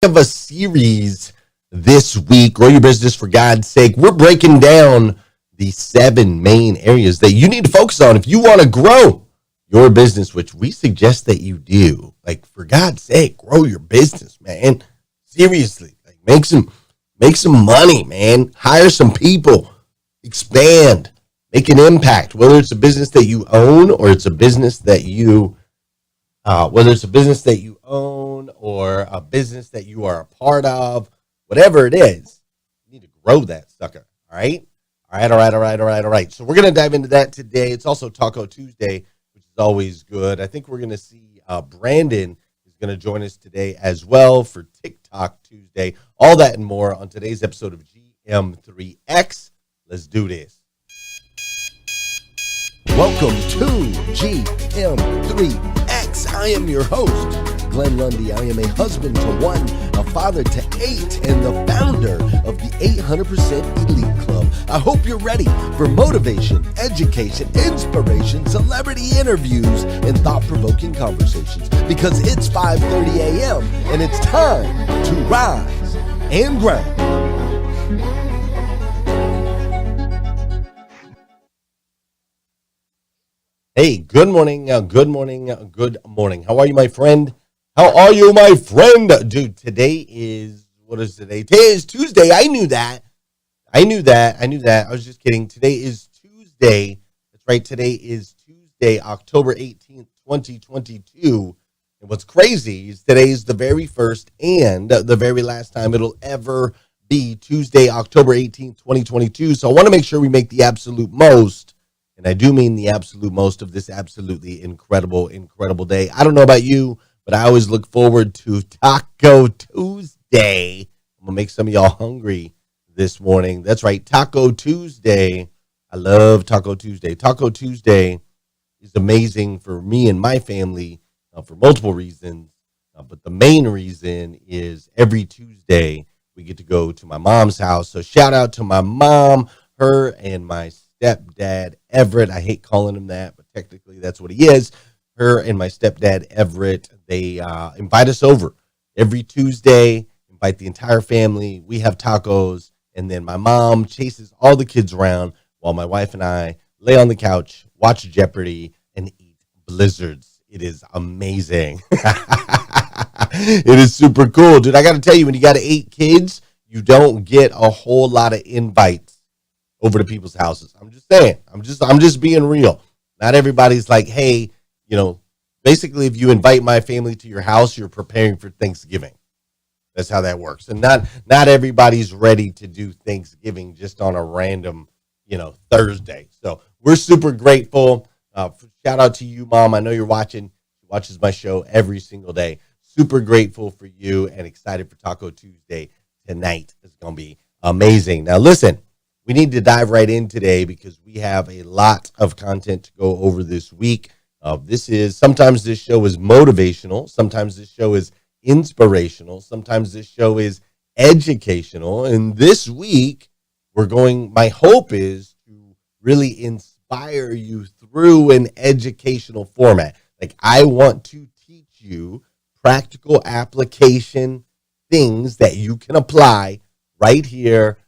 of a series this week, Grow Your Business for God's Sake. We're breaking down the 7 main areas that you need to focus on if you want to grow your business, which we suggest that you do. Like, for God's sake, grow your business, man. Seriously, like make some money, man. Hire some people, expand, make an impact. Whether it's a business that you own or it's a business that you own or a business that you are a part of, whatever it is, you need to grow that sucker. All right. All right. So we're going to dive into that today. It's also Taco Tuesday, which is always good. I think we're going to see Brandon is going to join us today as well for TikTok Tuesday. All that and more on today's episode of GM3X. Let's do this. Welcome to GM3X. I am your host, Glenn Lundy. I am a husband to 1, a father to 8, and the founder of the 800% Elite Club. I hope you're ready for motivation, education, inspiration, celebrity interviews, and thought-provoking conversations, because it's 5:30 a.m. and it's time to rise and grind. Hey, good morning. How are you, my friend? Dude, today is, what is today? Today is Tuesday. I knew that. I was just kidding. Today is Tuesday. That's right. Today is Tuesday, October 18th, 2022. And what's crazy is today is the very first and the very last time it'll ever be Tuesday, October 18th, 2022. So I want to make sure we make the absolute most. And I do mean the absolute most of this absolutely incredible day. I don't know about you, but I always look forward to Taco Tuesday. I'm going to make some of y'all hungry this morning. That's right, Taco Tuesday. I love Taco Tuesday. Taco Tuesday is amazing for me and my family for multiple reasons. But the main reason is every Tuesday we get to go to my mom's house. So shout out to my mom, her and my stepdad, Everett. I hate calling him that, but technically that's what he is. Her and my stepdad, Everett, they invite us over every Tuesday, invite the entire family. We have tacos, and then my mom chases all the kids around while my wife and I lay on the couch, watch Jeopardy, and eat blizzards. It is amazing. It is super cool, dude. I got to tell you, when you got 8 kids, you don't get a whole lot of invites over to people's houses. I'm just saying. I'm just being real. Not everybody's like, hey, basically if you invite my family to your house, you're preparing for Thanksgiving. That's how that works. And not everybody's ready to do Thanksgiving just on a random, Thursday. So we're super grateful. Shout out to you, Mom. I know you're watching. She watches my show every single day. Super grateful for you and excited for Taco Tuesday tonight. It's going to be amazing. Now, listen. We need to dive right in today because we have a lot of content to go over this week. Sometimes this show is motivational. Sometimes this show is inspirational. Sometimes this show is educational. And this week, my hope is to really inspire you through an educational format. Like, I want to teach you practical application things that you can apply right here,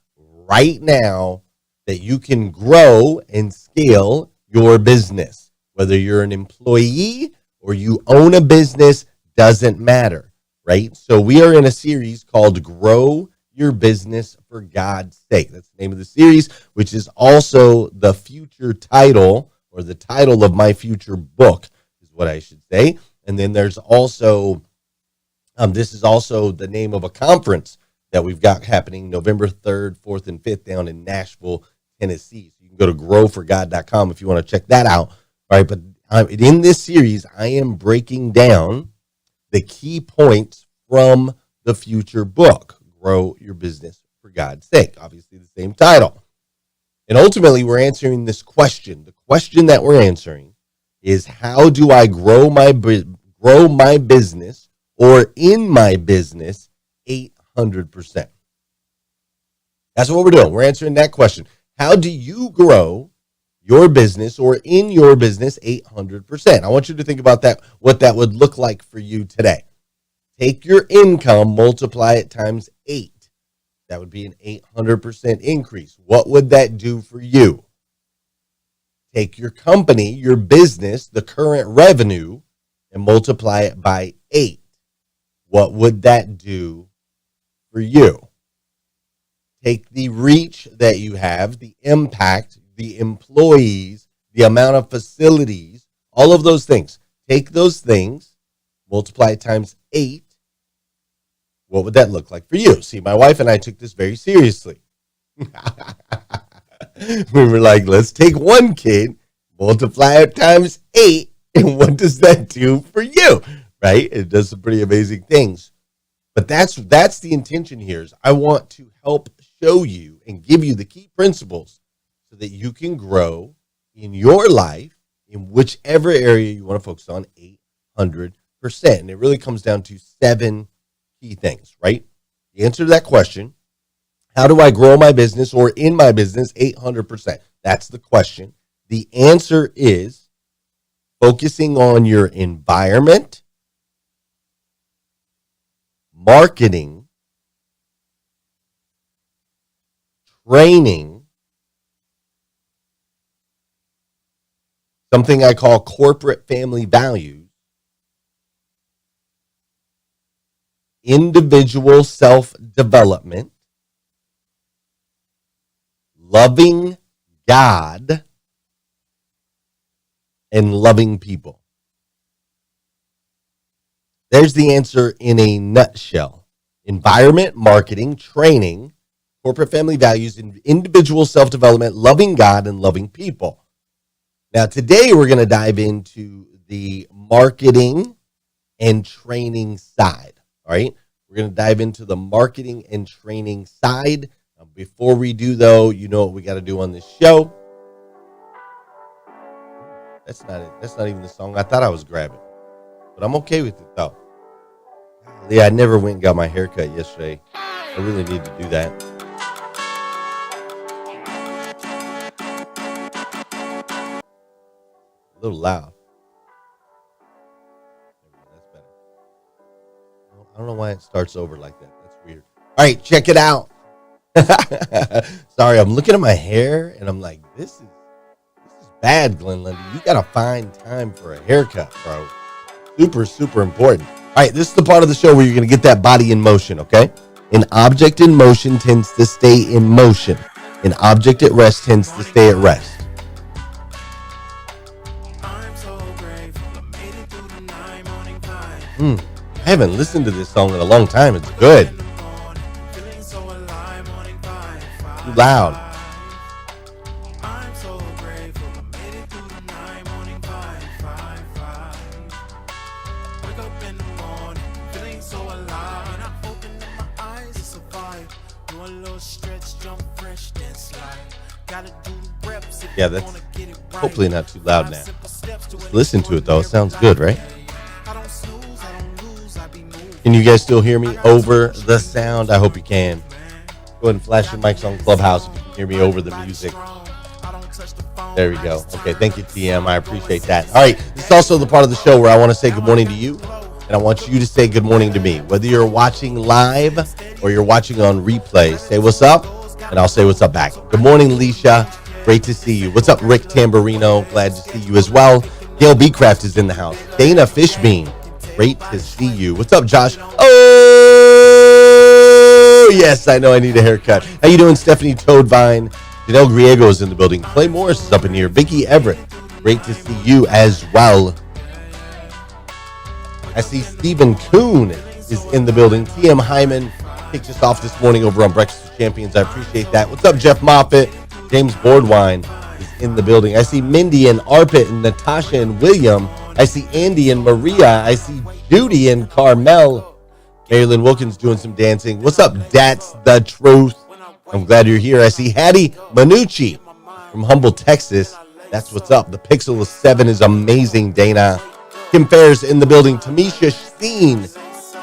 right now, that you can grow and scale your business. Whether you're an employee or you own a business, doesn't matter, right? So we are in a series called Grow Your Business for God's Sake. That's the name of the series, which is also the future title, or the title of my future book is what I should say. And then there's also, this is also the name of a conference that we've got happening November 3rd, 4th, and 5th down in Nashville, Tennessee. So you can go to growforgod.com if you want to check that out. All right, but in this series, I am breaking down the key points from the future book, Grow Your Business for God's Sake. Obviously, the same title. And ultimately, we're answering this question. The question that we're answering is, how do I grow my business, or in my business, 800%. That's what we're doing. We're answering that question. How do you grow your business, or in your business, 800%? I want you to think about that, what that would look like for you today. Take your income, multiply it times 8. That would be an 800% increase. What would that do for you? Take your company, your business, the current revenue, and multiply it by 8. What would that do for you? Take the reach that you have, the impact, the employees, the amount of facilities, all of those things. Take those things, multiply it times 8. What would that look like for you? See, my wife and I took this very seriously. We were like, let's take one kid, multiply it times 8, and what does that do for you? Right? It does some pretty amazing things. But that's the intention here. Is I want to help show you and give you the key principles so that you can grow in your life in whichever area you want to focus on 800%. And it really comes down to 7 key things, right? The answer to that question, how do I grow my business or in my business 800%? That's the question. The answer is focusing on your environment, marketing, training, something I call corporate family values, individual self-development, loving God, and loving people. There's the answer in a nutshell. Environment, marketing, training, corporate family values, individual self-development, loving God, and loving people. Now, today we're going to dive into the marketing and training side. All right, we're going to dive into the marketing and training side. Before we do, though, you know what we got to do on this show. That's not it. That's not even the song I thought I was grabbing, but I'm okay with it though. Yeah, I never went and got my hair cut yesterday. I really need to do that. A little loud. That's better. I don't know why it starts over like that. That's weird. All right, check it out. Sorry, I'm looking at my hair and I'm like, this is bad, Glenn Lundy. You gotta find time for a haircut, bro. Super, super important. All right, this is the part of the show where you're gonna get that body in motion, okay? An object in motion tends to stay in motion. An object at rest tends to stay at rest. I haven't listened to this song in a long time. It's good. Too loud. Yeah, that's hopefully not too loud now. Just listen to it though. It sounds good, right? Can you guys still hear me over the sound? I hope you can. Go ahead and flash your mics on Clubhouse if you can hear me over the music. There we go. Okay, thank you, TM. I appreciate that. All right, this is also the part of the show where I want to say good morning to you, and I want you to say good morning to me. Whether you're watching live or you're watching on replay, say what's up, and I'll say what's up back. Good morning, Leisha. Great to see you. What's up, Rick Tamburino? Glad to see you as well. Gail Beecraft is in the house. Dana Fishbean. Great to see you. What's up, Josh? Oh, yes, I know I need a haircut. How you doing, Stephanie Toadvine? Janelle Griego is in the building. Clay Morris is up in here. Vicky Everett. Great to see you as well. I see Stephen Kuhn is in the building. TM Hyman kicked us off this morning over on Breakfast with Champions. I appreciate that. What's up, Jeff Moffitt? James Boardwine is in the building. I see Mindy and Arpit and Natasha and William. I see Andy and Maria. I see Judy and Carmel. Marilyn Wilkins doing some dancing. What's up? That's the truth. I'm glad you're here. I see Hattie Manucci from Humble, Texas. That's what's up. The Pixel 7 is amazing, Dana. Kim Fair's in the building. Tamisha Steen.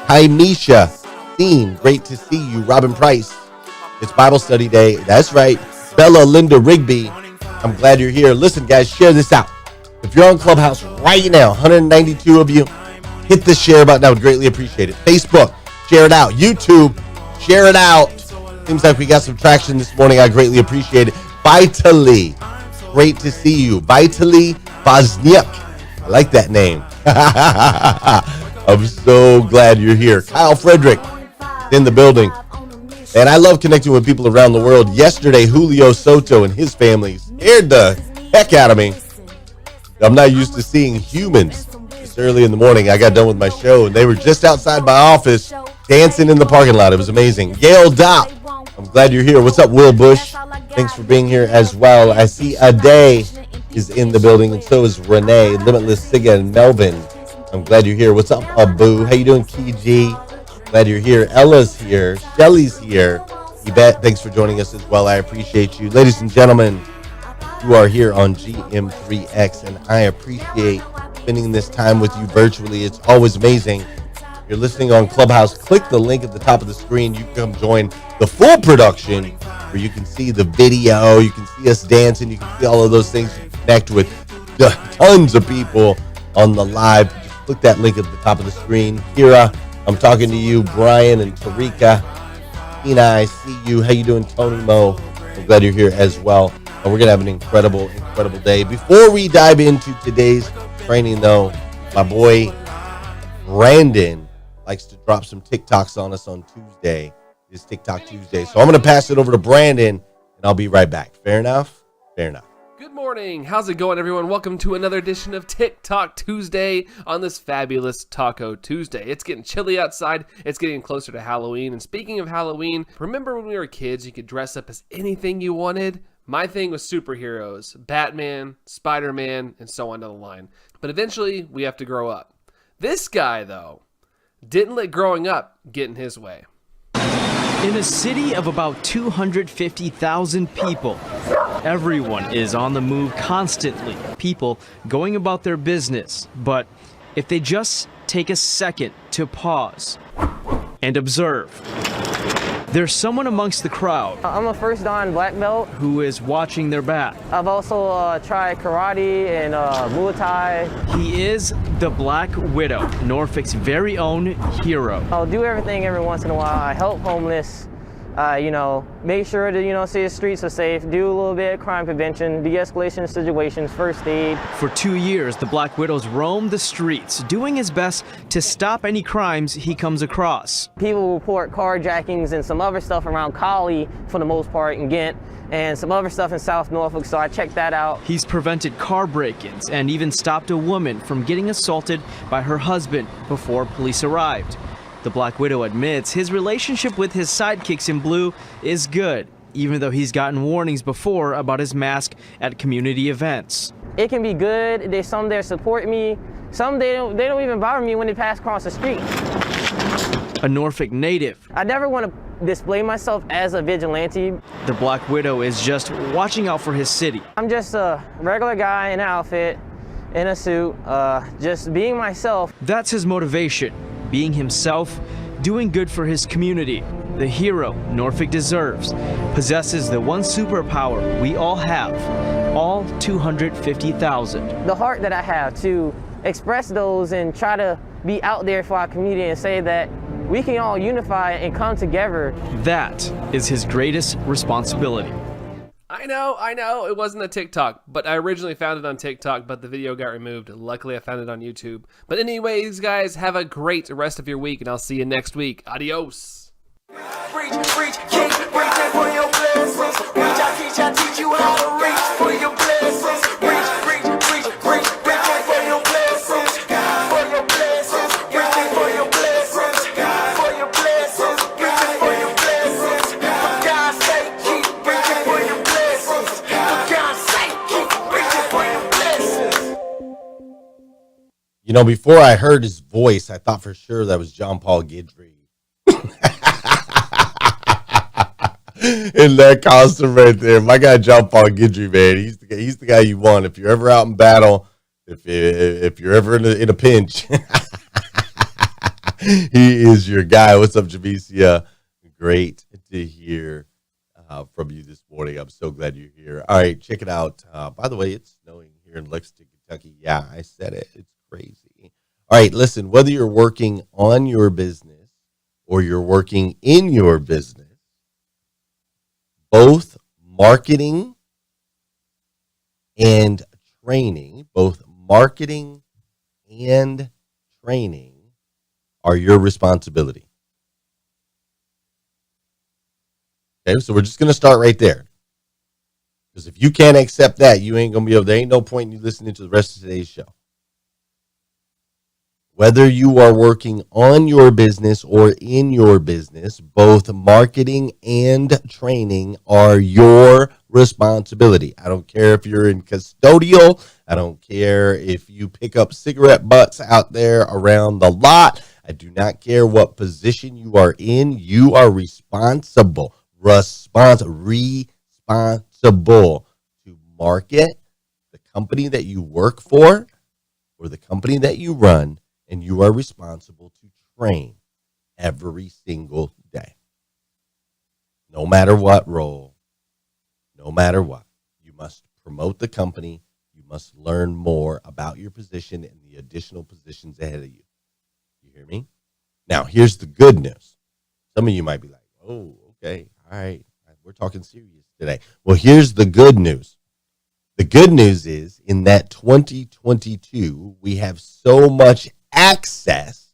Hi, Misha Steen. Great to see you. Robin Price. It's Bible study day. That's right. Bella Linda Rigby. I'm glad you're here. Listen, guys, share this out. If you're on Clubhouse right now, 192 of you, hit the share button. I would greatly appreciate it. Facebook, share it out. YouTube, share it out. Seems like we got some traction this morning. I greatly appreciate it. Vitally, great to see you. Vitally Vozniak. I like that name. I'm so glad you're here. Kyle Frederick in the building. And I love connecting with people around the world. Yesterday, Julio Soto and his family scared the heck out of me. I'm not used to seeing humans this early in the morning. I got done with my show, and they were just outside my office dancing in the parking lot. It was amazing. Gail Dopp, I'm glad you're here. What's up, Will Bush? Thanks for being here as well. I see Ade is in the building, and so is Renee, Limitless Siga, and Melvin. I'm glad you're here. What's up, Abu? How you doing, Kiji? Glad you're here. Ella's here. Shelly's here. Yvette, thanks for joining us as well. I appreciate you. Ladies and gentlemen, you are here on GM3X, and I appreciate spending this time with you virtually. It's always amazing. If you're listening on Clubhouse, click the link at the top of the screen. You can come join the full production where you can see the video. You can see us dancing. You can see all of those things. You can connect with tons of people on the live. Just click that link at the top of the screen. Kira, I'm talking to you. Brian and Tarika. Tina, I see you. How you doing, Tony Mo? I'm glad you're here as well. And we're going to have an incredible day. Before we dive into today's training, though, my boy Brandon likes to drop some TikToks on us on Tuesday. It's TikTok Tuesday. So I'm going to pass it over to Brandon, and I'll be right back. Fair enough? Fair enough. Good morning. How's it going, everyone? Welcome to another edition of TikTok Tuesday on this fabulous Taco Tuesday. It's getting chilly outside. It's getting closer to Halloween. And speaking of Halloween, remember when we were kids, you could dress up as anything you wanted? My thing was superheroes, Batman, Spider-Man, and so on down the line. But eventually, we have to grow up. This guy, though, didn't let growing up get in his way. In a city of about 250,000 people, everyone is on the move constantly. People going about their business. But if they just take a second to pause and observe, there's someone amongst the crowd. I'm a first dan black belt who is watching their back. I've also tried karate and Muay Thai. He is the Black Widow, Norfolk's very own hero. I'll do everything every once in a while. I help homeless, make sure that, see the streets are safe, do a little bit of crime prevention, de-escalation situations, first aid. For 2 years, the Black Widows roam the streets, doing his best to stop any crimes he comes across. People report carjackings and some other stuff around Cali, for the most part, in Ghent, and some other stuff in South Norfolk, so I checked that out. He's prevented car break-ins and even stopped a woman from getting assaulted by her husband before police arrived. The Black Widow admits his relationship with his sidekicks in blue is good, even though he's gotten warnings before about his mask at community events. It can be good. There's some there support me. Some they don't even bother me when they pass across the street. A Norfolk native. I never want to display myself as a vigilante. The Black Widow is just watching out for his city. I'm just a regular guy in an outfit, in a suit, just being myself. That's his motivation, being himself, doing good for his community. The hero Norfolk deserves, possesses the one superpower we all have, all 250,000. The heart that I have to express those and try to be out there for our community and say that we can all unify and come together. That is his greatest responsibility. I know, it wasn't a TikTok, but I originally found it on TikTok, but the video got removed. Luckily, I found it on YouTube. But anyways, guys, have a great rest of your week, and I'll see you next week. Adios. Preach, king, preach for your blessings. Preach, I teach you how to reach for your blessings. Preach for your blessings. For your blessings, preaching for your blessings. For your blessings, preaching for your blessings. For God's sake, keep preaching for your blessings. For God's sake, keep preaching for your blessings. Before I heard his voice, I thought for sure that was John Paul Guidry. In that costume right there, my guy John Paul Guidry, man, he's the guy you want if you're ever out in battle, if you're ever in a pinch. He is your guy. What's up, Javicia? Great to hear from you this morning. I'm so glad you're here. All right, check it out. By the way, it's snowing here in Lexington, Kentucky. Yeah, I said it. It's crazy. All right, listen, whether you're working on your business or you're working in your business, both marketing and both marketing and training are your responsibility. Okay, so we're just going to start right there. Because if you can't accept that, you ain't going to be able, there ain't no point in you listening to the rest of today's show. Whether you are working on your business or in your business, both marketing and training are your responsibility. I don't care if you're in custodial. I don't care if you pick up cigarette butts out there around the lot. I do not care what position you are in. You are responsible to market the company that you work for or the company that you run. And you are responsible to train every single day. No matter what role, no matter what, you must promote the company. You must learn more about your position and the additional positions ahead of you. You hear me? Now, here's the good news. Some of you might be like, oh, okay, all right, we're talking serious today. Well, here's the good news. The good news is in that 2022, we have so much access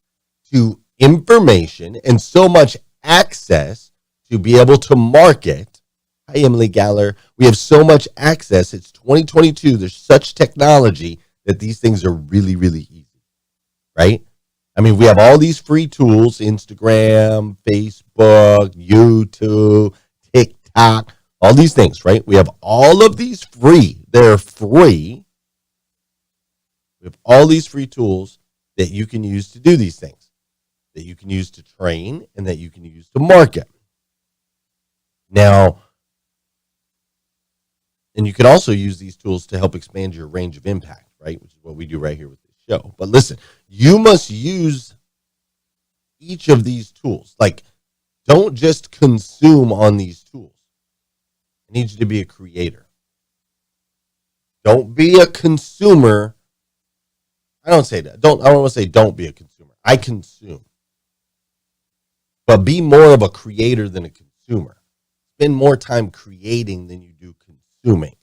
to information and so much access to be able to market. Hi, Emily Galler. We have so much access. It's 2022. There's such technology that these things are really, really easy, right? I mean, we have all these free tools, Instagram, Facebook, YouTube, TikTok, all these things, right? We have all of these free. They're free. We have all these free tools that you can use to do these things, that you can use to train and that you can use to market. Now, and you can also use these tools to help expand your range of impact, right? Which is what we do right here with this show. But listen, you must use each of these tools. Like, don't just consume on these tools. I need you to be a creator. Don't be a consumer. I don't say that. I don't want to say don't be a consumer. I consume. But be more of a creator than a consumer. Spend more time creating than you do consuming.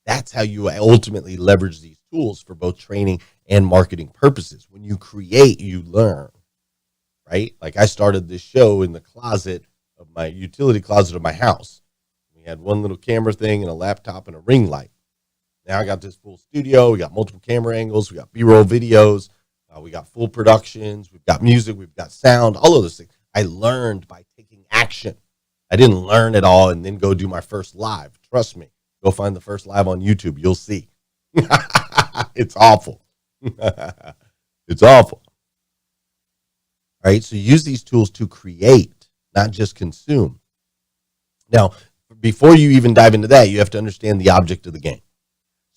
That's how you ultimately leverage these tools for both training and marketing purposes. When you create, you learn, right? Like I started this show in the closet of my utility closet of my house. We had one little camera thing and a laptop and a ring light. Now I got this full studio. We got multiple camera angles. We got B-roll videos. We got full productions. We've got music. We've got sound. All of those things. I learned by taking action. I didn't learn it all and then go do my first live. Trust me. Go find the first live on YouTube. You'll see. It's awful. It's awful. All right. So use these tools to create, not just consume. Now, before you even dive into that, you have to understand the object of the game.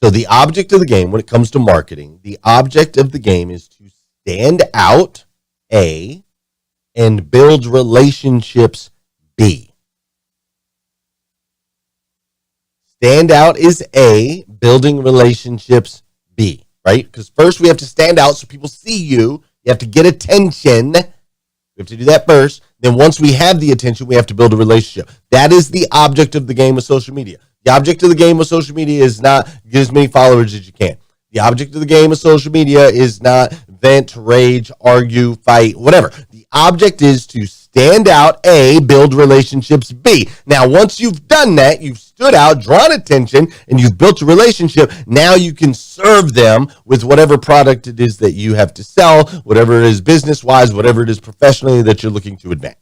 So the object of the game, when it comes to marketing, the object of the game is to stand out, A, and build relationships, B. Stand out is A, building relationships, B, right? Because first we have to stand out so people see you. You have to get attention. We have to do that first. Then once we have the attention, we have to build a relationship. That is the object of the game of social media. The object of the game of social media is not get as many followers as you can. The object of the game of social media is not vent, rage, argue, fight, whatever. The object is to stand out, A, build relationships, B. Now, once you've done that, you've stood out, drawn attention, and you've built a relationship, now you can serve them with whatever product it is that you have to sell, whatever it is business-wise, whatever it is professionally that you're looking to advance.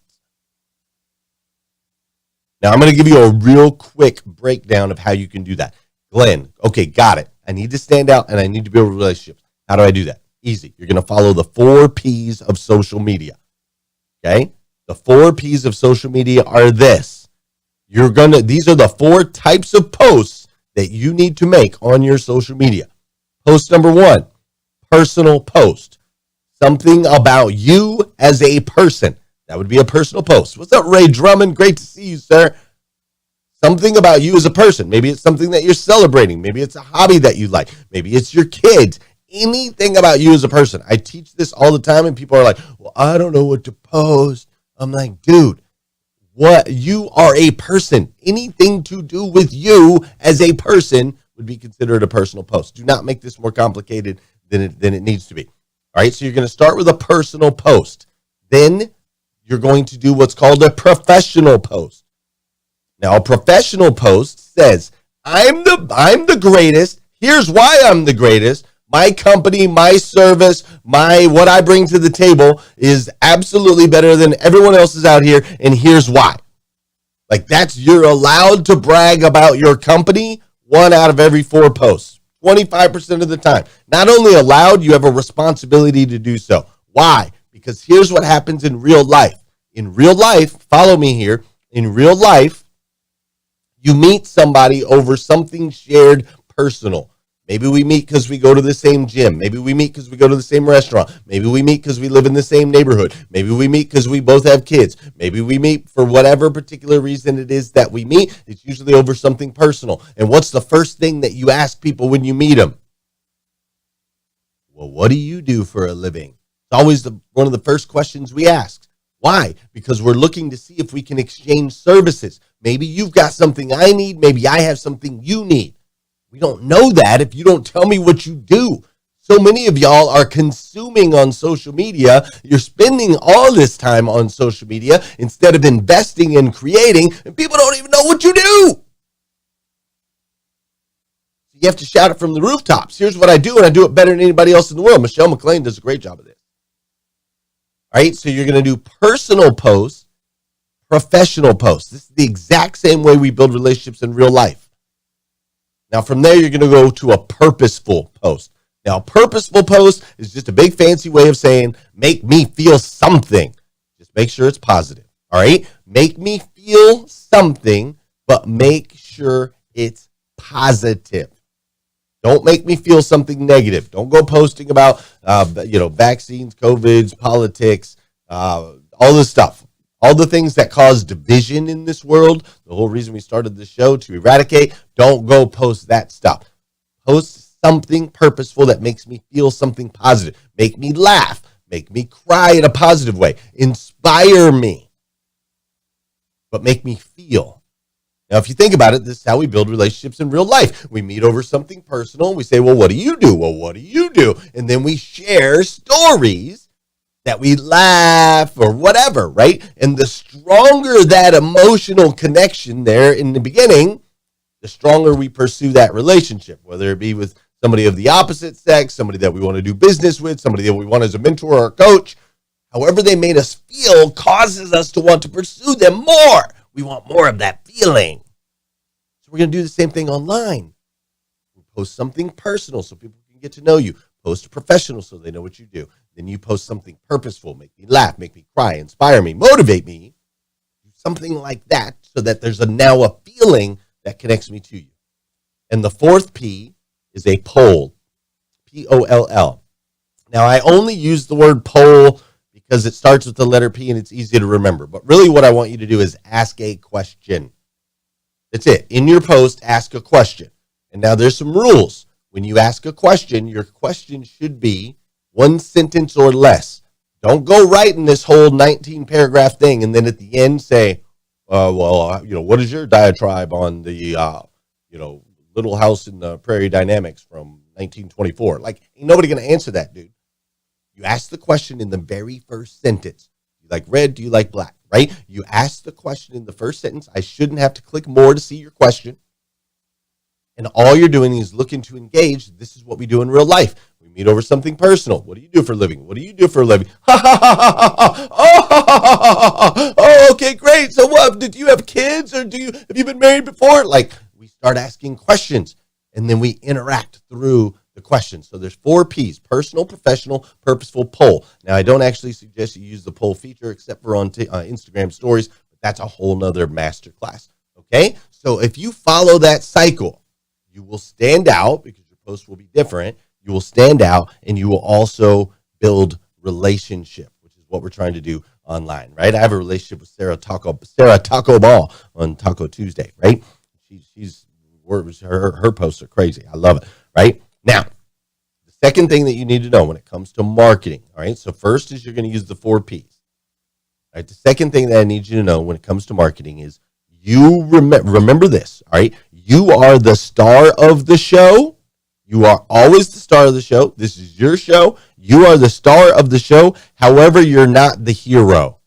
Now, I'm going to give you a real quick breakdown of how you can do that. Glenn, okay, got it. I need to stand out and I need to build relationships. How do I do that? Easy. You're going to follow the 4 P's of social media. Okay? The 4 P's of social media are this. These are the 4 types of posts that you need to make on your social media. Post number 1, personal post. Something about you as a person. That would be a personal post. What's up, Ray Drummond? Great to see you, sir. Something about you as a person. Maybe it's something that you're celebrating. Maybe it's a hobby that you like. Maybe it's your kids. anything about you as a person. I teach this all the time, and people are like, well, I don't know what to post. I'm like, dude, what you are a person. Anything to do with you as a person would be considered a personal post. Do not make this more complicated than it needs to be. All right, so you're going to start with a personal post. Then you're going to do what's called a professional post. Now, a professional post says, I'm the greatest. Here's why I'm the greatest. My company, my service, what I bring to the table is absolutely better than everyone else's out here, and here's why. Like, you're allowed to brag about your company 1 out of every 4 posts, 25% of the time. Not only allowed, you have a responsibility to do so. Why? Because here's what happens in real life. In real life, follow me here, in real life, you meet somebody over something shared personal. Maybe we meet because we go to the same gym. Maybe we meet because we go to the same restaurant. Maybe we meet because we live in the same neighborhood. Maybe we meet because we both have kids. Maybe we meet for whatever particular reason it is that we meet. It's usually over something personal. And what's the first thing that you ask people when you meet them? Well, what do you do for a living? It's always one of the first questions we ask. Why? Because we're looking to see if we can exchange services. Maybe you've got something I need. Maybe I have something you need. We don't know that if you don't tell me what you do. So many of y'all are consuming on social media. You're spending all this time on social media instead of investing and creating, and people don't even know what you do. You have to shout it from the rooftops. Here's what I do, and I do it better than anybody else in the world. Michelle McLean does a great job of this. All right, so you're going to do personal posts, professional posts. This is the exact same way we build relationships in real life. Now, from there, you're going to go to a purposeful post. Now, a purposeful post is just a big fancy way of saying, make me feel something. Just make sure it's positive. All right? Make me feel something, but make sure it's positive. Don't make me feel something negative. Don't go posting about, vaccines, COVIDs, politics, all this stuff. All the things that cause division in this world, the whole reason we started this show to eradicate, don't go post that stuff. Post something purposeful that makes me feel something positive. Make me laugh. Make me cry in a positive way. Inspire me. But make me feel. Now, if you think about it, this is how we build relationships in real life. We meet over something personal. And we say, well, what do you do? Well, what do you do? And then we share stories that we laugh or whatever, right? And the stronger that emotional connection there in the beginning, the stronger we pursue that relationship, whether it be with somebody of the opposite sex, somebody that we want to do business with, somebody that we want as a mentor or a coach. However they made us feel causes us to want to pursue them more. We want more of that feeling. So we're going to do the same thing online. We post something personal so people can get to know you. Post professional so they know what you do. Then you post something purposeful, make me laugh, make me cry, inspire me, motivate me. Do something like that so that there's now a feeling that connects me to you. And the fourth P is a poll, P-O-L-L. Now, I only use the word poll because it starts with the letter P and it's easy to remember. But really what I want you to do is ask a question. That's it. In your post, ask a question. And now there's some rules. When you ask a question, your question should be 1 sentence or less. Don't go writing this whole 19-paragraph thing and then at the end say, what is your diatribe on the, Little House in the Prairie Dynamics from 1924? Like, ain't nobody going to answer that, dude. You ask the question in the very first sentence. You like red? Do you like black? Right? You ask the question in the first sentence. I shouldn't have to click more to see your question. And all you're doing is looking to engage. This is what we do in real life. We meet over something personal. What do you do for a living? What do you do for a living? Oh, okay, great. So what? Did you have kids or have you been married before? Like, we start asking questions and then we interact through the questions. So there's 4 P's: personal, professional, purposeful, poll. Now, I don't actually suggest you use the poll feature except for on Instagram stories, but that's a whole nother masterclass. Okay. So if you follow that cycle, you will stand out because your post will be different. You will stand out and you will also build relationship, which is what we're trying to do online, right? I have a relationship with Sarah Taco Ball on Taco Tuesday, right? Her posts are crazy. I love it, right? Now, the Second thing that you need to know when it comes to marketing, all right? So first is you're going to use the 4 Ps. All right, the second thing that I need you to know when it comes to marketing is you remember this, all right? You are the star of the show. You are always the star of the show. This is your show. You are the star of the show. However, you're not the hero.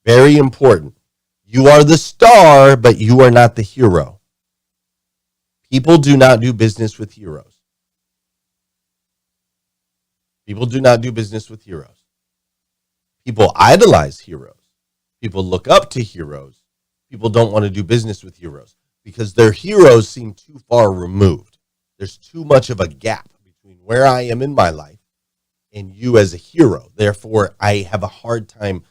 Very important. You are the star, but you are not the hero. People do not do business with heroes. People do not do business with heroes. People idolize heroes. People look up to heroes. People don't want to do business with heroes because their heroes seem too far removed. There's too much of a gap between where I am in my life and you as a hero. Therefore, I have a hard time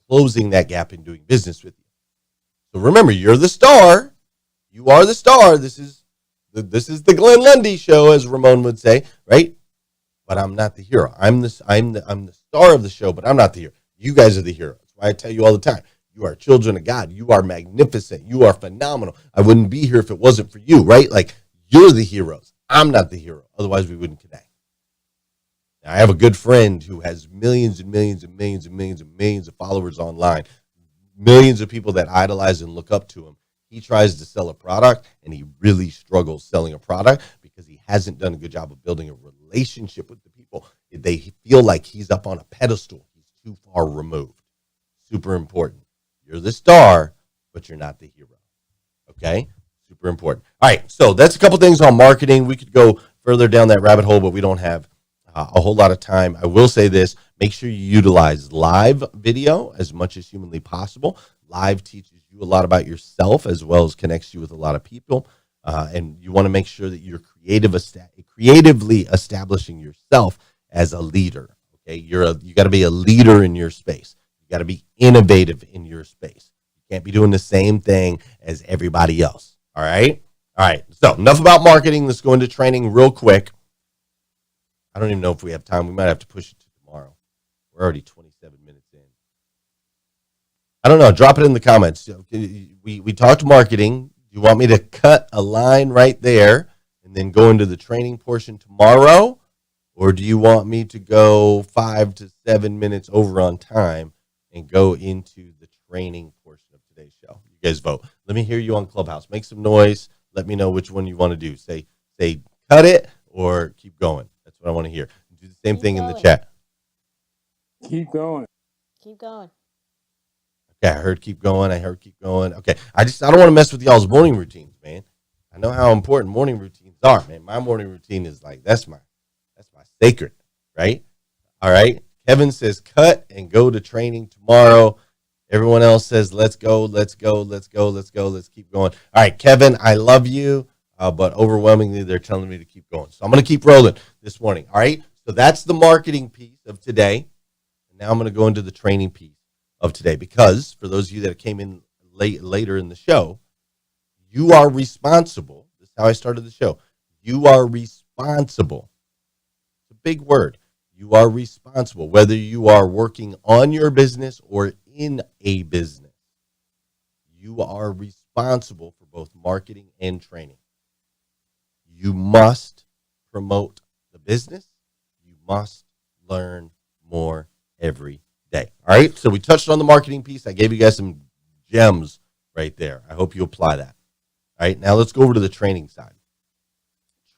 closing that gap and doing business with you. So remember, you're the star. You are the star. This is the Glenn Lundy show, as Ramon would say, right? But I'm not the hero. I'm the star of the show, but I'm not the hero. You guys are the hero. That's why I tell you all the time. You are children of God. You are magnificent. You are phenomenal. I wouldn't be here if it wasn't for you, right? Like, you're the heroes. I'm not the hero. Otherwise, we wouldn't connect. Now, I have a good friend who has millions and millions and millions and millions and millions of followers online, millions of people that idolize and look up to him. He tries to sell a product, and he really struggles selling a product because he hasn't done a good job of building a relationship with the people. They feel like he's up on a pedestal. He's too far removed. Super important. You're the star, but you're not the hero. Okay? Super important. All right, so that's a couple things on marketing. We could go further down that rabbit hole, but we don't have a whole lot of time. I will say this. Make sure you utilize live video as much as humanly possible. Live teaches you a lot about yourself as well as connects you with a lot of people. And you want to make sure that you're creatively establishing yourself as a leader. Okay, you got to be a leader in your space. You got to be innovative in your space. You can't be doing the same thing as everybody else. All right. So enough about marketing. Let's go into training real quick. I don't even know if we have time. We might have to push it to tomorrow. We're already 27 minutes in. I don't know. Drop it in the comments. We talked marketing. Do you want me to cut a line right there and then go into the training portion tomorrow? Or do you want me to go 5 to 7 minutes over on time and go into the training portion of today's show? You guys vote. Let me hear you on Clubhouse. Make some noise. Let me know which one you want to do. Say cut it or keep going. That's what I want to hear. Do the same thing in the chat. Keep going. Keep going. Okay, I heard keep going. Okay, I don't want to mess with y'all's morning routines, man. I know how important morning routines are, man. My morning routine is like, that's my sacred, right? All right. Kevin says cut and go to training tomorrow. Everyone else says let's go. Let's keep going. All right, Kevin, I love you, but overwhelmingly they're telling me to keep going. So I'm going to keep rolling this morning. All right. So that's the marketing piece of today. And now I'm going to go into the training piece of today, because for those of you that came in later in the show, you are responsible. This is how I started the show. You are responsible. It's a big word. You are responsible, whether you are working on your business or in a business. You are responsible for both marketing and training. You must promote the business. You must learn more every day. All right. So we touched on the marketing piece. I gave you guys some gems right there. I hope you apply that. All right. Now let's go over to the training side.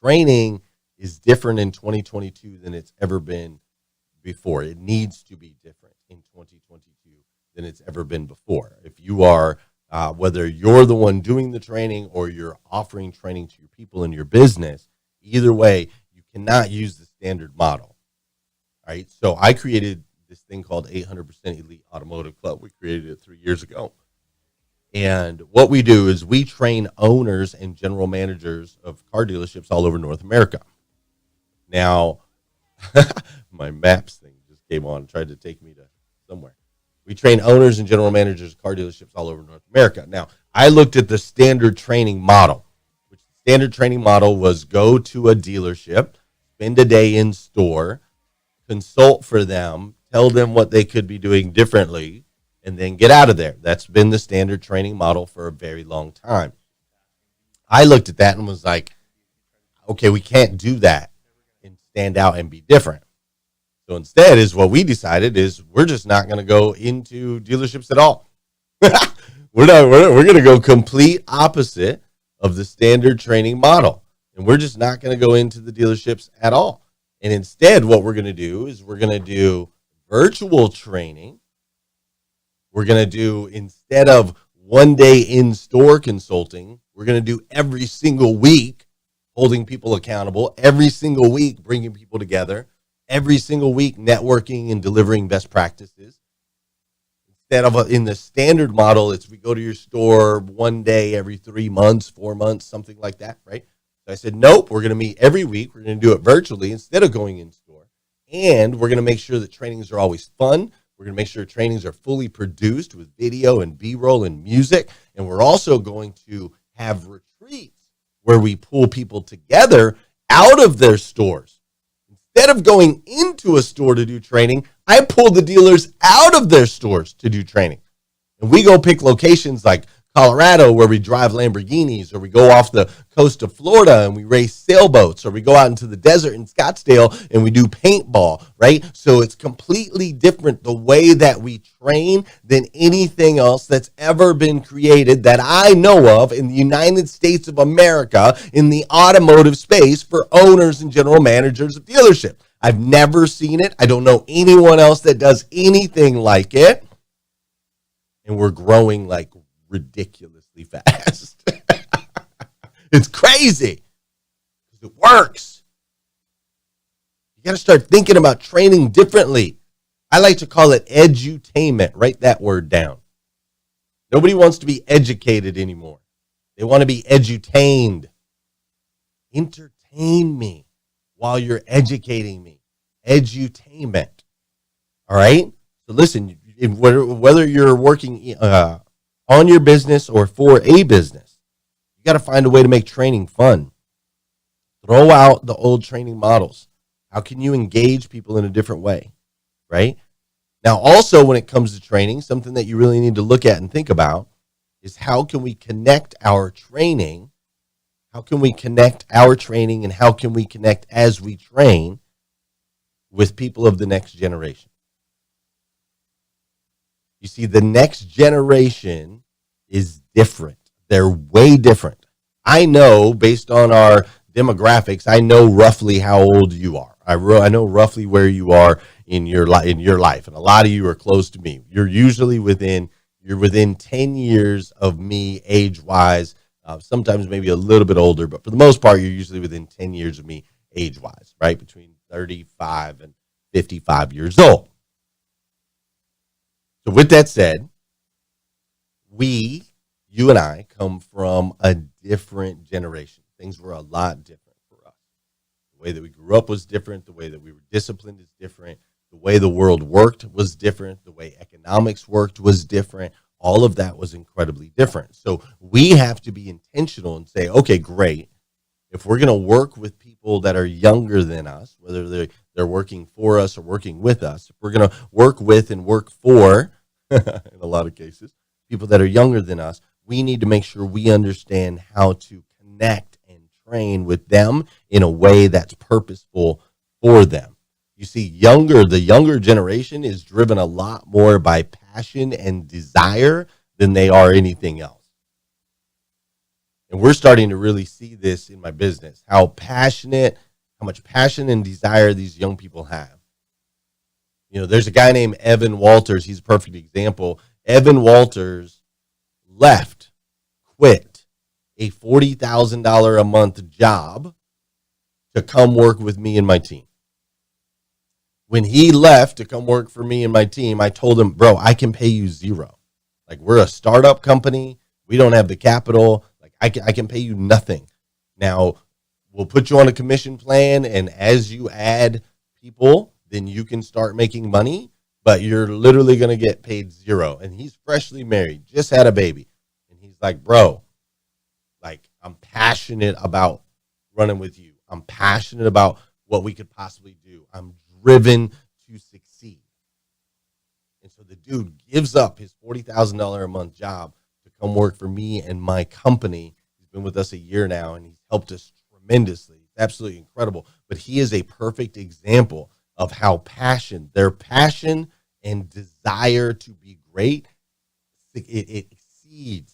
Training is different in 2022 than it's ever been before. It needs to be different in 2022 than it's ever been before. If you are, whether you're the one doing the training or you're offering training to your people in your business, either way, you cannot use the standard model. All right. So I created this thing called 800% Elite Automotive Club. We created it 3 years ago. And what we do is we train owners and general managers of car dealerships all over North America. Now, my maps thing just came on and tried to take me to somewhere. We train owners and general managers of car dealerships all over North America. Now, I looked at the standard training model, which the standard training model was go to a dealership, spend a day in store, consult for them, tell them what they could be doing differently, and then get out of there. That's been the standard training model for a very long time. I looked at that and was like, okay, we can't do that. stand out and be different. So instead is what we decided is we're just not going to go into dealerships at all. We're going to go complete opposite of the standard training model. And we're just not going to go into the dealerships at all. And instead, what we're going to do is we're going to do virtual training. We're going to do, instead of one day in-store consulting, we're going to do every single week, holding people accountable, every single week bringing people together, every single week networking and delivering best practices. Instead of in the standard model, it's we go to your store one day every 3 months, 4 months, something like that, right? So I said, nope, we're going to meet every week. We're going to do it virtually instead of going in store. And we're going to make sure that trainings are always fun. We're going to make sure trainings are fully produced with video and B-roll and music. And we're also going to have retreats where we pull people together out of their stores. Instead of going into a store to do training, I pull the dealers out of their stores to do training. And we go pick locations like Colorado where we drive Lamborghinis, or we go off the coast of Florida and we race sailboats, or we go out into the desert in Scottsdale and we do paintball, right? So it's completely different the way that we train than anything else that's ever been created that I know of in the United States of America in the automotive space for owners and general managers of dealerships. I've never seen it. I don't know anyone else that does anything like it. And we're growing like ridiculously fast. It's crazy because it works. You got to start thinking about training differently. I like to call it edutainment. Write that word down. Nobody wants to be educated anymore. They want to be edutained. Entertain me while you're educating me. Edutainment. All right? So listen, whether you're working on your business or for a business, you got to find a way to make training fun. Throw out the old training models. How can you engage people in a different way, right? Now, also when it comes to training, something that you really need to look at and think about is how can we connect our training? How can we connect our training, and how can we connect as we train with people of the next generation? You see, the next generation is different. They're way different. I know, based on our demographics, I know roughly how old you are. I know roughly where you are in your life, and a lot of you are close to me. You're usually within 10 years of me age-wise, sometimes maybe a little bit older, but for the most part, you're usually within 10 years of me age-wise, right? Between 35 and 55 years old. So with that said, you and I come from a different generation. Things were a lot different for us. The way that we grew up was different. The way that we were disciplined is different. The way the world worked was different. The way economics worked was different. All of that was incredibly different. So we have to be intentional and say, okay, great. If we're going to work with people that are younger than us, whether they're working for us or working with us, if we're going to work with and work for, in a lot of cases, people that are younger than us, we need to make sure we understand how to connect and train with them in a way that's purposeful for them. You see, the younger generation is driven a lot more by passion and desire than they are anything else. And we're starting to really see this in my business, how much passion and desire these young people have. You know, there's a guy named Evan Walters. He's a perfect example. Evan Walters quit a $40,000 a month job to come work with me and my team. When he left to come work for me and my team, I told him, bro, I can pay you zero. Like, we're a startup company. We don't have the capital. Like, I can pay you nothing. Now, we'll put you on a commission plan, and as you add people, then you can start making money, but you're literally going to get paid zero. And he's freshly married, just had a baby. And he's like, bro, like, I'm passionate about running with you. I'm passionate about what we could possibly do. I'm driven to succeed. And so the dude gives up his $40,000 a month job to come work for me and my company. He's been with us a year now, and he's helped us tremendously. It's absolutely incredible. But he is a perfect example of how their passion and desire to be great, it exceeds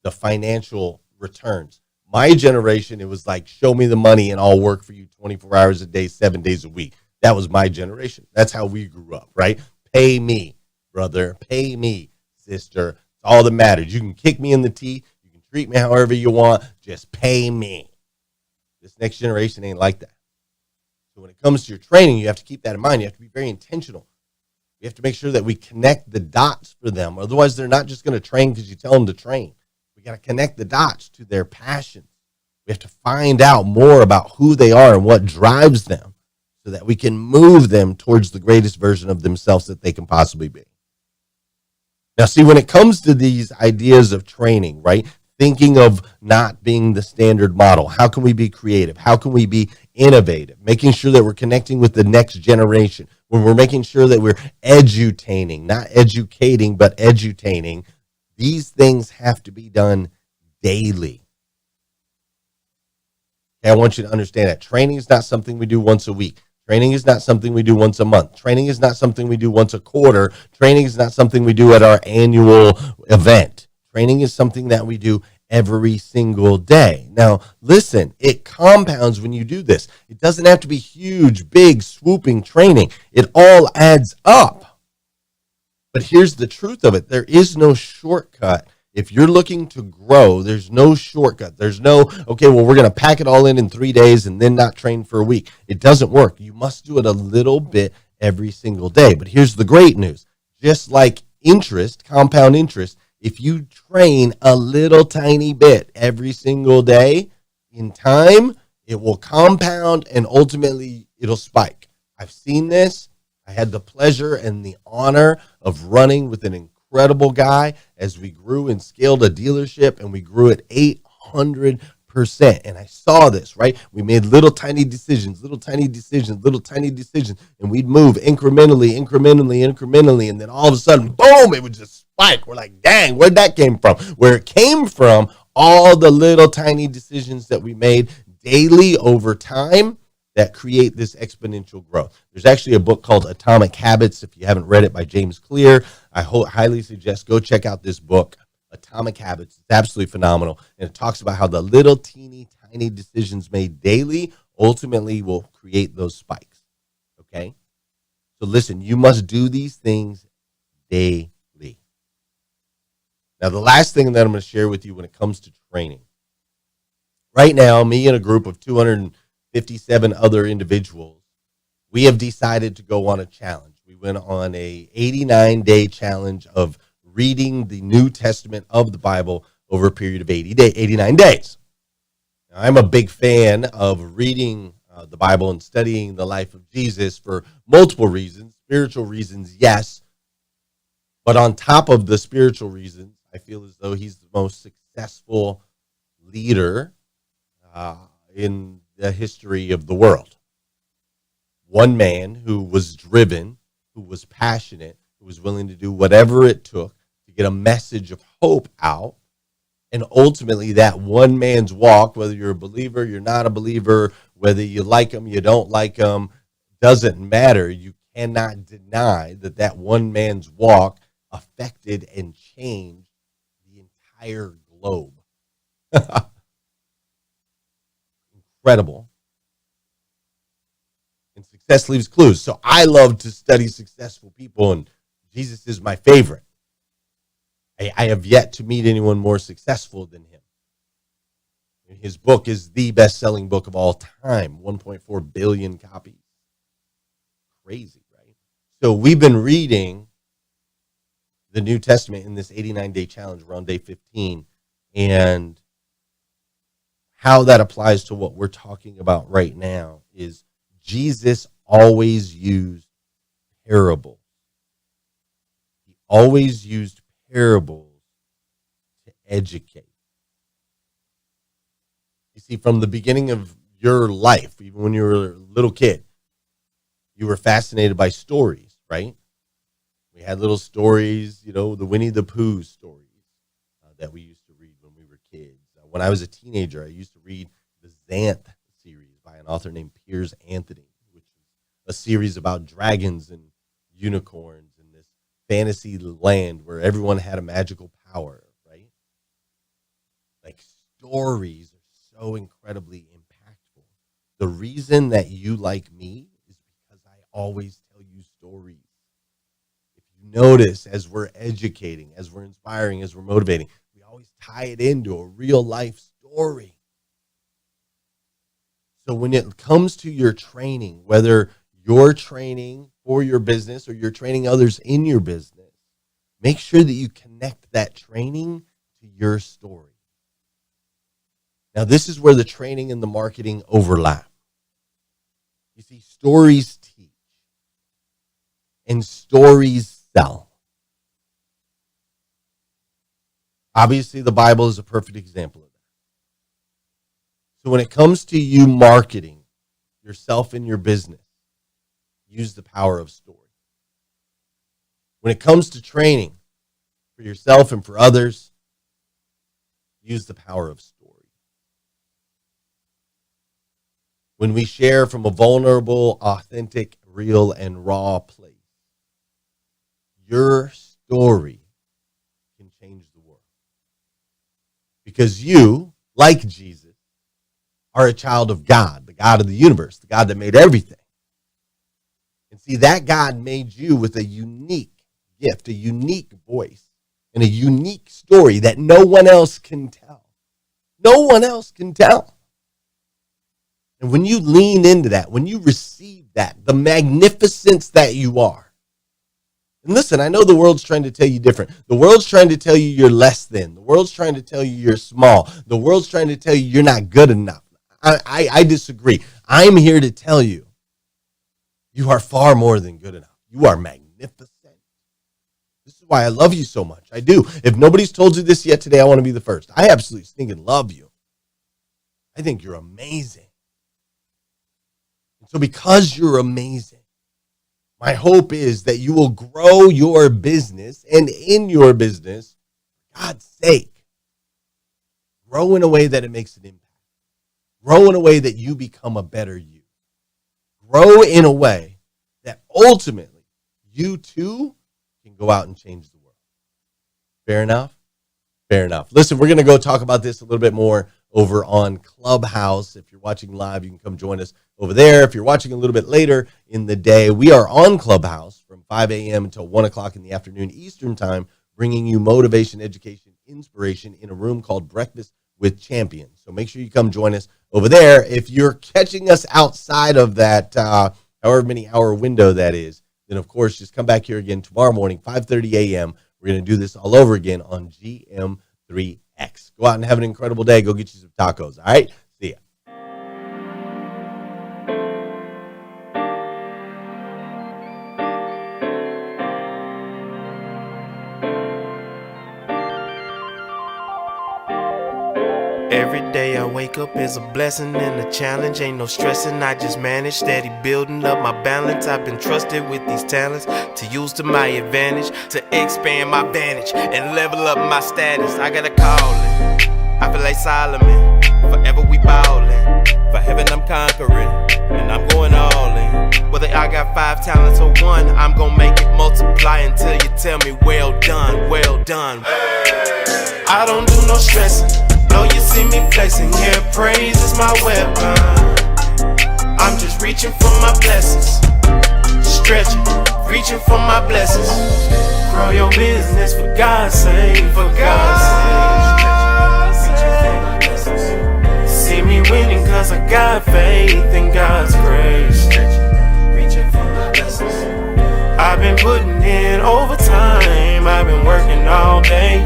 the financial returns. My generation, it was like, show me the money and I'll work for you 24 hours a day, 7 days a week. That was my generation. That's how we grew up, right? Pay me, brother. Pay me, sister. It's all that matters. You can kick me in the teeth. You can treat me however you want. Just pay me. This next generation ain't like that. So when it comes to your training, you have to keep that in mind. You have to be very intentional. We have to make sure that we connect the dots for them. Otherwise, they're not just going to train because you tell them to train. We got to connect the dots to their passions. We have to find out more about who they are and what drives them so that we can move them towards the greatest version of themselves that they can possibly be. Now, see, when it comes to these ideas of training, right, thinking of not being the standard model, how can we be creative? How can we be innovative? Making sure that we're connecting with the next generation, when we're making sure that we're edutaining, not educating, but edutaining. These things have to be done daily. Okay, I want you to understand that training is not something we do once a week. Training is not something we do once a month. Training is not something we do once a quarter. Training is not something we do at our annual event. Training is something that we do every single day. Now, listen, it compounds when you do this. It doesn't have to be huge, big, swooping training. It all adds up. But here's the truth of it. There is no shortcut. If you're looking to grow, there's no shortcut. There's no, okay, well, we're going to pack it all in 3 days and then not train for a week. It doesn't work. You must do it a little bit every single day. But here's the great news. Just like interest, compound interest, if you train a little tiny bit every single day, in time, it will compound and ultimately it'll spike. I've seen this. I had the pleasure and the honor of running with an incredible guy as we grew and scaled a dealership, and we grew at 800%. And I saw this, right? We made little tiny decisions, and we'd move incrementally. And then all of a sudden, boom, it would just spike. We're like, dang, where'd that came from? Where it came from, all the little tiny decisions that we made daily over time that create this exponential growth. There's actually a book called Atomic Habits. If you haven't read it, by James Clear, I highly suggest go check out this book, Atomic Habits. It's absolutely phenomenal. And it talks about how the little teeny tiny decisions made daily ultimately will create those spikes. Okay? So listen, you must do these things daily. Now, the last thing that I'm going to share with you when it comes to training. Right now, me and a group of 257 other individuals, we have decided to go on a challenge. We went on a 89-day challenge of reading the New Testament of the Bible over a period of 89 days. Now, I'm a big fan of reading the Bible and studying the life of Jesus for multiple reasons. Spiritual reasons, yes. But on top of the spiritual reasons, I feel as though he's the most successful leader in the history of the world. One man who was driven, who was passionate, who was willing to do whatever it took to get a message of hope out. And ultimately, that one man's walk, whether you're a believer, you're not a believer, whether you like him, you don't like him, doesn't matter. You cannot deny that that one man's walk affected and changed the entire globe. Incredible. And success leaves clues. So I love to study successful people, and Jesus is my favorite. I have yet to meet anyone more successful than him. His book is the best-selling book of all time, 1.4 billion copies. Crazy, right? So we've been reading the New Testament in this 89-day challenge. We're on day 15, and how that applies to what we're talking about right now is Jesus always used parables. He always used parables to educate. You see, from the beginning of your life, even when you were a little kid, you were fascinated by stories, right? We had little stories, the Winnie the Pooh stories that we used to read when we were kids. When I was a teenager, I used to read the Xanth series by author named Piers Anthony, which is a series about dragons and unicorns in this fantasy land where everyone had a magical power, right? Like, stories are so incredibly impactful. The reason that you like me is because I always tell you stories. If you notice, as we're educating, as we're inspiring, as we're motivating, we always tie it into a real life story. So when it comes to your training, whether you're training for your business or you're training others in your business, make sure that you connect that training to your story. Now, this is where the training and the marketing overlap. You see, stories teach and stories sell. Obviously, the Bible is a perfect example of that. So when it comes to you marketing yourself and your business, use the power of story. When it comes to training for yourself and for others, use the power of story. When we share from a vulnerable, authentic, real, and raw place, your story can change the world. Because you, like Jesus, are a child of God, the God of the universe, the God that made everything. And see, that God made you with a unique gift, a unique voice, and a unique story that no one else can tell. No one else can tell. And when you lean into that, when you receive that, the magnificence that you are. And listen, I know the world's trying to tell you different. The world's trying to tell you you're less than. The world's trying to tell you you're small. The world's trying to tell you you're not good enough. I disagree. I'm here to tell you, you are far more than good enough. You are magnificent. This is why I love you so much. I do. If nobody's told you this yet today, I want to be the first. I absolutely stinking love you. I think you're amazing. And so because you're amazing, my hope is that you will grow your business, and in your business, for God's sake, grow in a way that it makes an impact. Grow in a way that you become a better you. Grow in a way that ultimately you too can go out and change the world. Fair enough? Fair enough. Listen, we're going to go talk about this a little bit more over on Clubhouse. If you're watching live, you can come join us over there. If you're watching a little bit later in the day, we are on Clubhouse from 5 a.m. until 1 o'clock in the afternoon Eastern time, bringing you motivation, education, inspiration in a room called Breakfast with Champions. So make sure you come join us over there. If you're catching us outside of that however many hour window that is, then of course just come back here again tomorrow morning, 5:30 a.m. We're going to do this all over again on GM3X. Go out and have an incredible day. Go get you some tacos. All right? See ya. Every day I wake up is a blessing and a challenge. Ain't no stressing, I just manage. Steady building up my balance. I've been trusted with these talents to use to my advantage, to expand my vantage and level up my status. I got a calling, I feel like Solomon. Forever we ballin', for heaven I'm conquering, and I'm going all in. Whether I got 5 talents or 1, I'm gonna make it multiply until you tell me well done, well done. I don't do no stressing. Know you see me flexing, yeah, praise is my weapon. I'm just reaching for my blessings, stretching, reaching for my blessings. Grow your business for God's sake, for God's sake. See me winning cause I got faith in God's grace. Reaching for my blessings. I've been putting in overtime, I've been working all day.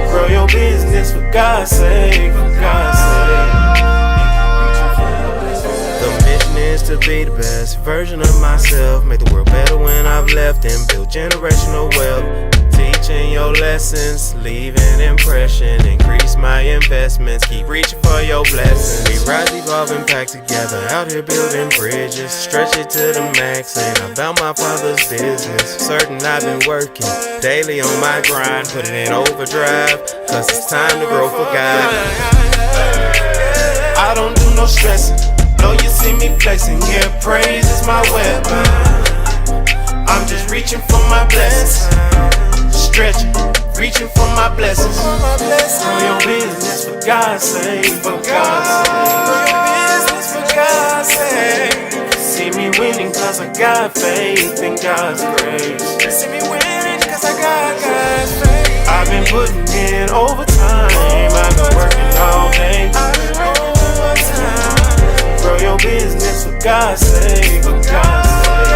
Grow your business for God's sake, for God's sake. The mission is to be the best version of myself. Make the world better when I've left and build generational wealth. Teaching your lessons, leave an impression. Increase my investments, keep reaching for your blessings. We rise, evolve, and pack together. Out here building bridges, stretch it to the max. Ain't about my father's business. Certain I've been working daily on my grind, put it in overdrive, cause it's time to grow for God. I don't do no stressing. Know you see me flexing, yeah, praise is my weapon. I'm just reaching for my blessings. Stretching, reaching for my blessings. Know your business for God's sake, for God's sake. Know your business for God's sake. See me winning cause I got faith in God's grace. See me winning cause I got God's faith. I've been putting in overtime. I've been working all day. Grow your business for God's sake, for God's sake.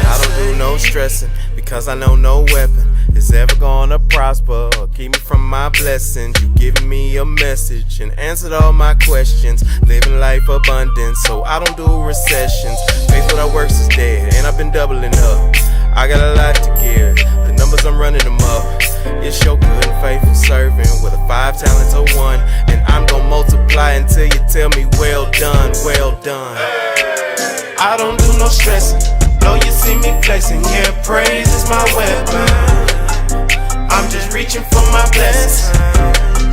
I don't do no stressing because I know no weapon is ever gonna prosper or keep me from my blessings. You giving me a message and answered all my questions. Living life abundant, so I don't do recessions. Faith without works is dead, and I've been doubling up. I got a lot to give, the numbers I'm running them up. It's your good and faithful servant with a 5 talents or 1, and I'm gonna multiply until you tell me well done, well done. I don't do no stressing. Know you see me flexing, yeah, praise is my weapon. I'm just reaching for my blessings.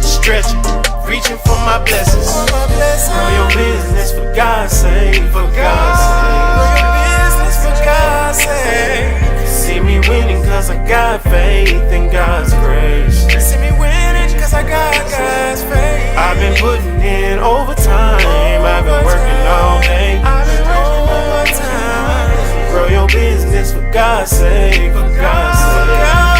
Stretching, reaching for my blessings. Know your business for God's sake, for God's sake. Know your business for God's sake. See me winning cause I got faith in God's grace. See me winning cause I got God's faith. I've been putting in overtime. I've been working all day. Grow your business for God's sake, for God's sake.